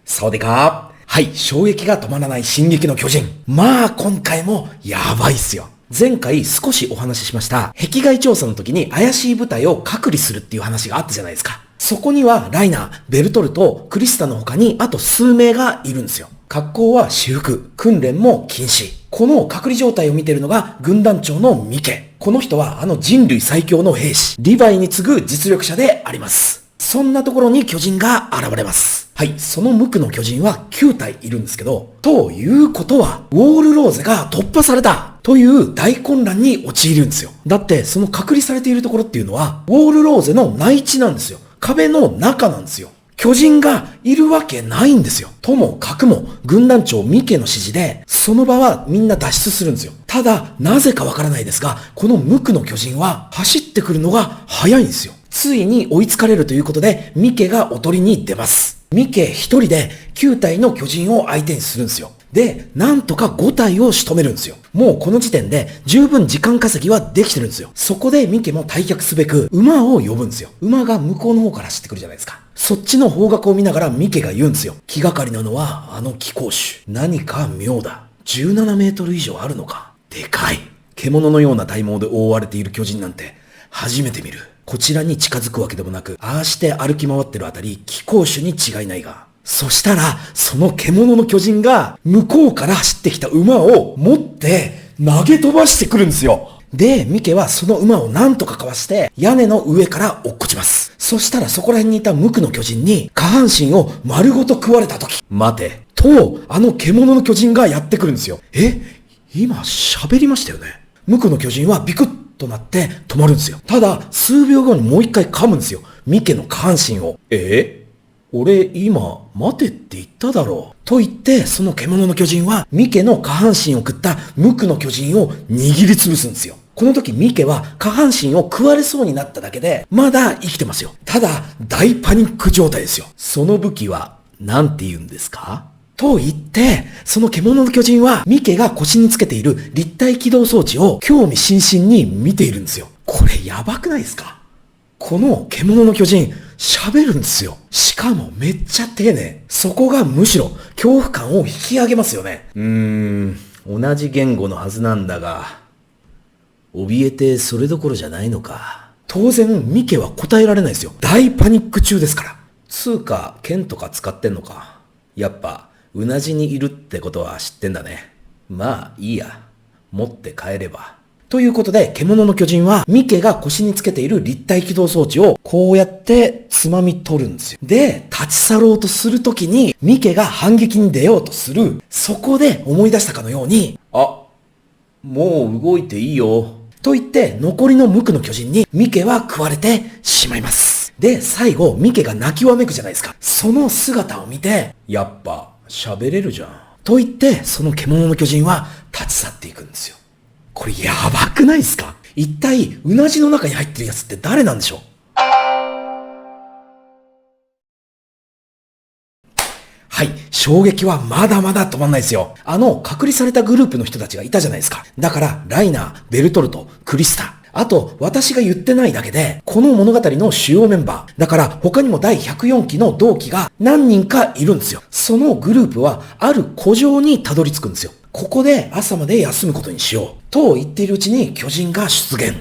そうでかはい、衝撃が止まらない進撃の巨人。まあ、今回もやばいっすよ。前回少しお話ししました、壁外調査の時に怪しい部隊を隔離するっていう話があったじゃないですか。そこにはライナー、ベルトルト、クリスタの他にあと数名がいるんですよ。格好は私服、訓練も禁止。この隔離状態を見てるのが軍団長のミケ。この人は人類最強の兵士、リヴァイに次ぐ実力者であります。そんなところに巨人が現れます。はい、その無垢の巨人は9体いるんですけど、ということは、ウォールローゼが突破されたという大混乱に陥るんですよ。だって、その隔離されているところっていうのは、ウォールローゼの内地なんですよ。壁の中なんですよ。巨人がいるわけないんですよ。ともかくも、軍団長ミケの指示で、その場はみんな脱出するんですよ。ただ、なぜかわからないですが、この無垢の巨人は走ってくるのが早いんですよ。ついに追いつかれるということで、ミケがおとりに出ます。ミケ一人で9体の巨人を相手にするんですよ。で、なんとか5体を仕留めるんですよ。もうこの時点で十分時間稼ぎはできてるんですよ。そこでミケも退却すべく馬を呼ぶんですよ。馬が向こうの方から走ってくるじゃないですか。そっちの方角を見ながらミケが言うんですよ。気がかりなのは気候種。何か妙だ。17メートル以上あるのか。でかい。獣のような体毛で覆われている巨人なんて初めて見る。こちらに近づくわけでもなく、ああして歩き回ってるあたり、気候種に違いないが。そしたら、その獣の巨人が、向こうから走ってきた馬を持って、投げ飛ばしてくるんですよ。で、ミケはその馬をなんとかかわして、屋根の上から落っこちます。そしたらそこら辺にいた無垢の巨人に、下半身を丸ごと食われた時、待て、と、獣の巨人がやってくるんですよ。今喋りましたよね。無垢の巨人はビクッとなって止まるんですよ。ただ、数秒後にもう一回噛むんですよ。ミケの下半身を。俺今、待てって言っただろう。と言って、その獣の巨人は、ミケの下半身を食った無垢の巨人を握りつぶすんですよ。この時ミケは下半身を食われそうになっただけで、まだ生きてますよ。ただ、大パニック状態ですよ。その武器は、なんて言うんですか？と言って、その獣の巨人は、ミケが腰につけている立体起動装置を興味津々に見ているんですよ。これやばくないですか？この獣の巨人、喋るんですよ。しかもめっちゃ丁寧。そこがむしろ恐怖感を引き上げますよね。同じ言語のはずなんだが、怯えてそれどころじゃないのか。当然、ミケは答えられないですよ。大パニック中ですから。つうか、剣とか使ってんのか。やっぱ、うなじにいるってことは知ってんだね。まあ、いいや。持って帰れば。ということで、獣の巨人は、ミケが腰につけている立体起動装置を、こうやってつまみ取るんですよ。で、立ち去ろうとするときに、ミケが反撃に出ようとする。そこで思い出したかのように、もう動いていいよ。と言って、残りの無垢の巨人に、ミケは食われてしまいます。で、最後、ミケが泣きわめくじゃないですか。その姿を見て、やっぱ、喋れるじゃん。と言って、その獣の巨人は立ち去っていくんですよ。これやばくないですか？一体、うなじの中に入ってるやつって誰なんでしょう？はい、衝撃はまだまだ止まんないですよ。隔離されたグループの人たちがいたじゃないですか。だから、ライナー、ベルトルト、クリスタ。あと、私が言ってないだけで、この物語の主要メンバー。だから、他にも第104期の同期が何人かいるんですよ。そのグループは、ある古城にたどり着くんですよ。ここで朝まで休むことにしよう。と言っているうちに巨人が出現。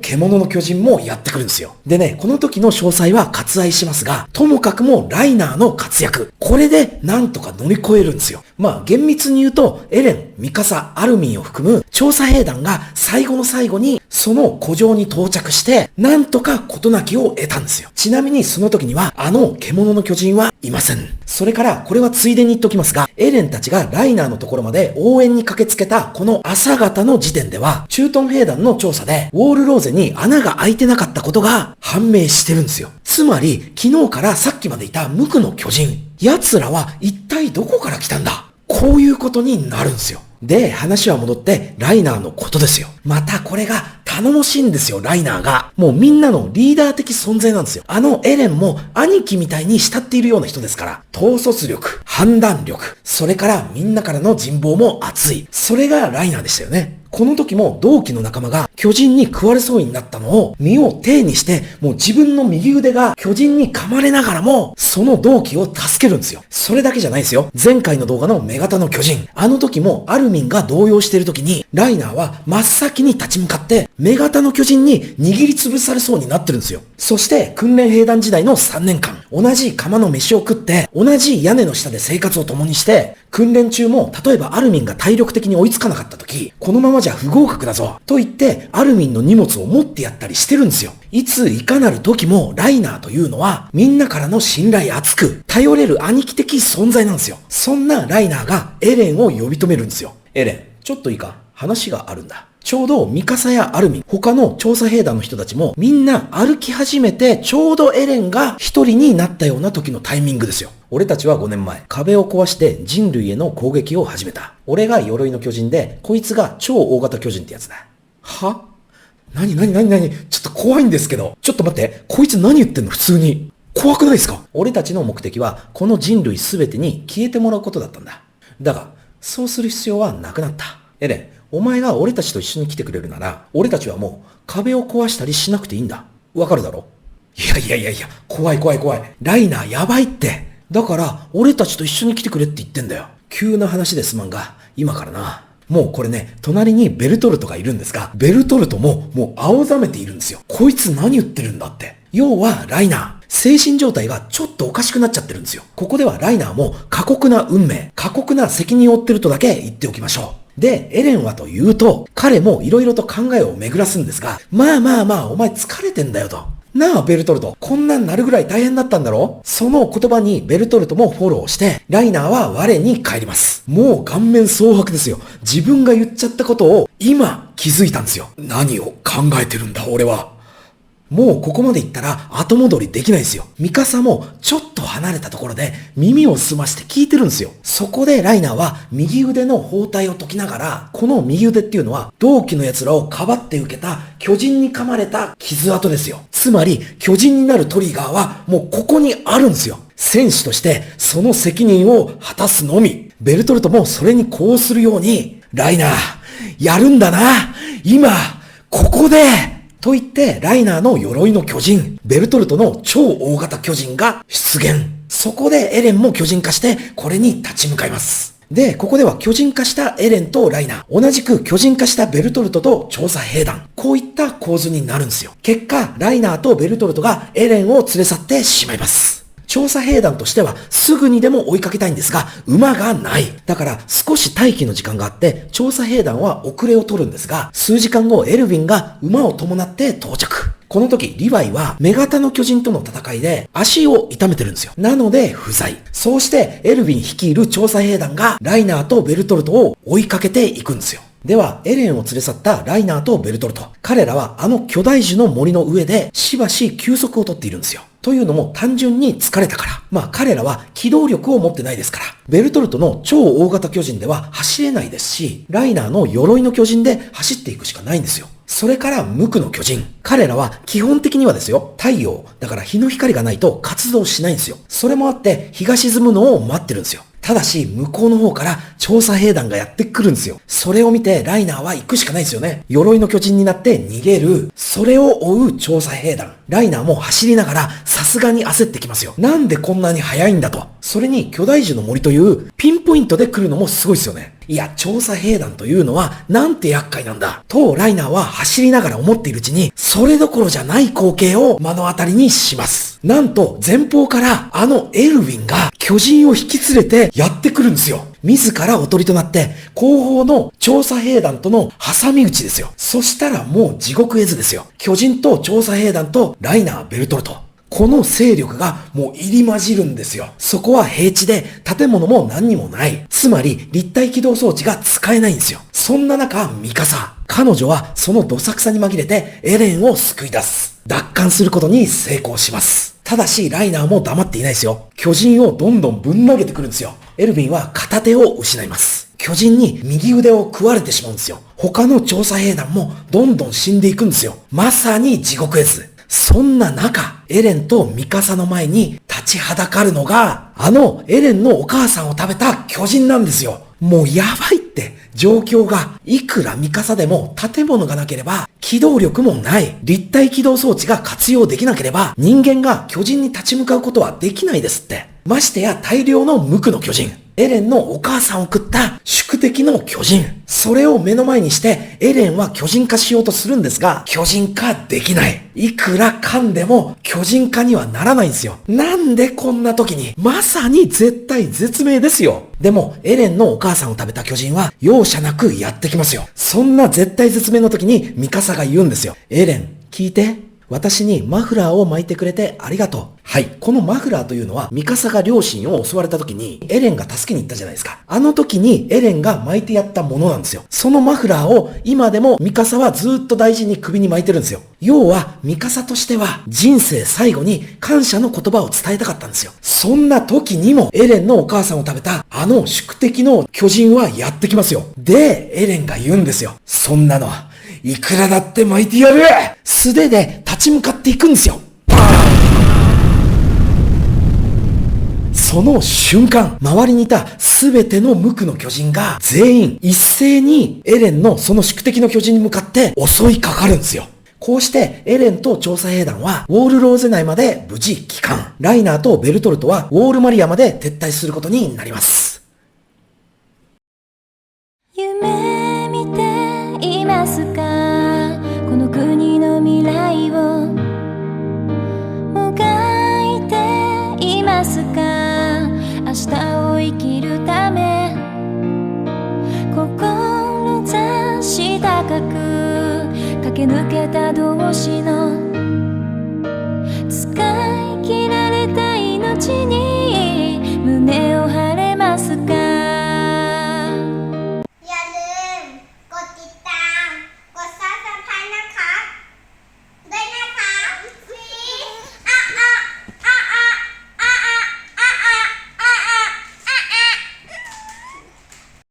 獣の巨人もやってくるんですよ。でね、この時の詳細は割愛しますが、ともかくもライナーの活躍。これでなんとか乗り越えるんですよ。まあ厳密に言うと、エレン、ミカサ、アルミンを含む調査兵団が最後の最後にその古城に到着して、なんとか事なきを得たんですよ。ちなみにその時には、獣の巨人はいません。それから、これはついでに言っときますが、エレンたちがライナーのところまで応援に駆けつけたこの朝方の時点では、駐屯兵団の調査で、ウォールローゼに穴が開いてなかったことが判明してるんですよ。つまり、昨日からさっきまでいた無垢の巨人。奴らは一体どこから来たんだ？こういうことになるんですよ。で、話は戻って、ライナーのことですよ。またこれが頼もしいんですよ、ライナーが。もうみんなのリーダー的存在なんですよ。エレンも兄貴みたいに慕っているような人ですから、統率力、判断力、それからみんなからの人望も熱い。それがライナーでしたよね。この時も同期の仲間が巨人に食われそうになったのを身を挺にして、もう自分の右腕が巨人に噛まれながらも、その同期を助けるんですよ。それだけじゃないですよ。前回の動画の女型の巨人。あの時もアルミンが動揺している時に、ライナーは真っ先に立ち向かって、女型の巨人に握りつぶされそうになってるんですよ。そして訓練兵団時代の3年間、同じ釜の飯を食って、同じ屋根の下で生活を共にして、訓練中も例えばアルミンが体力的に追いつかなかった時、このままじゃ不合格だぞと言ってアルミンの荷物を持ってやったりしてるんですよ。いついかなる時もライナーというのはみんなからの信頼厚く頼れる兄貴的存在なんですよ。そんなライナーがエレンを呼び止めるんですよ。エレン、ちょっといいか？話があるんだ。ちょうどミカサやアルミン、他の調査兵団の人たちもみんな歩き始めてちょうどエレンが一人になったような時のタイミングですよ。俺たちは5年前、壁を壊して人類への攻撃を始めた。俺が鎧の巨人で、こいつが超大型巨人ってやつだ。は？何ちょっと怖いんですけど。ちょっと待って、こいつ何言ってんの普通に。怖くないですか？俺たちの目的は、この人類すべてに消えてもらうことだったんだ。だが、そうする必要はなくなった。エレン、お前が俺たちと一緒に来てくれるなら、俺たちはもう壁を壊したりしなくていいんだ。わかるだろ？いや、怖い。ライナーやばいって。だから、俺たちと一緒に来てくれって言ってんだよ。急な話ですまんが、今からな。もうこれね、隣にベルトルトがいるんですが、ベルトルトももう青ざめているんですよ。こいつ何言ってるんだって。要は、ライナー。精神状態がちょっとおかしくなっちゃってるんですよ。ここではライナーも過酷な運命、過酷な責任を負ってるとだけ言っておきましょう。で、エレンはというと、彼も色々と考えを巡らすんですが、まあ、お前疲れてんだよと。なあ、ベルトルト。こんなんなるぐらい大変だったんだろ？その言葉にベルトルトもフォローして、ライナーは我に返ります。もう顔面蒼白ですよ。自分が言っちゃったことを今気づいたんですよ。何を考えてるんだ、俺は。もうここまで行ったら後戻りできないですよ。ミカサもちょっと離れたところで耳を澄まして聞いてるんですよ。そこでライナーは右腕の包帯を解きながら、この右腕っていうのは同期の奴らをかばって受けた巨人に噛まれた傷跡ですよ。つまり巨人になるトリガーはもうここにあるんですよ。戦士としてその責任を果たすのみ。ベルトルトもそれにこうするように、ライナー、やるんだな。今、ここでと言って、ライナーの鎧の巨人、ベルトルトの超大型巨人が出現。そこでエレンも巨人化して、これに立ち向かいます。で、ここでは巨人化したエレンとライナー、同じく巨人化したベルトルトと調査兵団。こういった構図になるんですよ。結果、ライナーとベルトルトがエレンを連れ去ってしまいます。調査兵団としてはすぐにでも追いかけたいんですが、馬がない。だから少し待機の時間があって、調査兵団は遅れを取るんですが、数時間後エルヴィンが馬を伴って到着。この時、リヴァイは女型の巨人との戦いで足を痛めてるんですよ。なので不在。そうしてエルヴィン率いる調査兵団がライナーとベルトルトを追いかけていくんですよ。では、エレンを連れ去ったライナーとベルトルト。彼らはあの巨大樹の森の上でしばし休息をとっているんですよ。というのも単純に疲れたから。彼らは機動力を持ってないですから。ベルトルトの超大型巨人では走れないですし、ライナーの鎧の巨人で走っていくしかないんですよ。それから無垢の巨人。彼らは基本的にはですよ、太陽。だから日の光がないと活動しないんですよ。それもあって日が沈むのを待ってるんですよ。ただし、向こうの方から調査兵団がやってくるんですよ。それを見て、ライナーは行くしかないですよね。鎧の巨人になって逃げる。それを追う調査兵団。ライナーも走りながら、さすがに焦ってきますよ。なんでこんなに速いんだと。それに、巨大樹の森というピンポイントで来るのもすごいですよね。いや、調査兵団というのは、なんて厄介なんだ。と、ライナーは走りながら思っているうちに、それどころじゃない光景を目の当たりにします。なんと、前方からあのエルヴィンが巨人を引き連れてやってくるんですよ。自らおとりとなって、後方の調査兵団との挟み撃ちですよ。そしたらもう地獄絵図ですよ。巨人と調査兵団とライナー、ベルトルト。この勢力がもう入り混じるんですよ。そこは平地で建物も何にもない。つまり立体起動装置が使えないんですよ。そんな中、ミカサ。彼女はそのどさくさに紛れてエレンを救い出す。奪還することに成功します。ただし、ライナーも黙っていないですよ。巨人をどんどんぶん投げてくるんですよ。エルヴィンは片手を失います。巨人に右腕を食われてしまうんですよ。他の調査兵団もどんどん死んでいくんですよ。まさに地獄絵図。そんな中、エレンとミカサの前に立ちはだかるのが、あのエレンのお母さんを食べた巨人なんですよ。もうやばいって。状況がいくらミカサでも建物がなければ機動力もない。立体起動装置が活用できなければ人間が巨人に立ち向かうことはできないですって。ましてや大量の無垢の巨人。エレンのお母さんを食った宿敵の巨人。それを目の前にしてエレンは巨人化しようとするんですが、巨人化できない。いくら噛んでも巨人化にはならないんですよ。なんでこんな時に、まさに絶対絶命ですよ。でもエレンのお母さんを食べた巨人は容赦なくやってきますよ。そんな絶対絶命の時にミカサが言うんですよ。エレン、聞いて。私にマフラーを巻いてくれてありがとう。はい。このマフラーというのは、ミカサが両親を襲われた時に、エレンが助けに行ったじゃないですか。あの時にエレンが巻いてやったものなんですよ。そのマフラーを今でもミカサはずっと大事に首に巻いてるんですよ。要は、ミカサとしては人生最後に感謝の言葉を伝えたかったんですよ。そんな時にもエレンのお母さんを食べたあの宿敵の巨人はやってきますよ。で、エレンが言うんですよ。そんなのいくらだって巻いてやる。素手で立ち向かっていくんですよ。その瞬間、周りにいたすべての無垢の巨人が全員一斉にエレンのその宿敵の巨人に向かって襲いかかるんですよ。こうしてエレンと調査兵団はウォールローゼ内まで無事帰還。ライナーとベルトルトはウォールマリアまで撤退することになります。夢見ていますか？この国の未来をもがいていますか？明日を生きるため志高く駆け抜けた同士の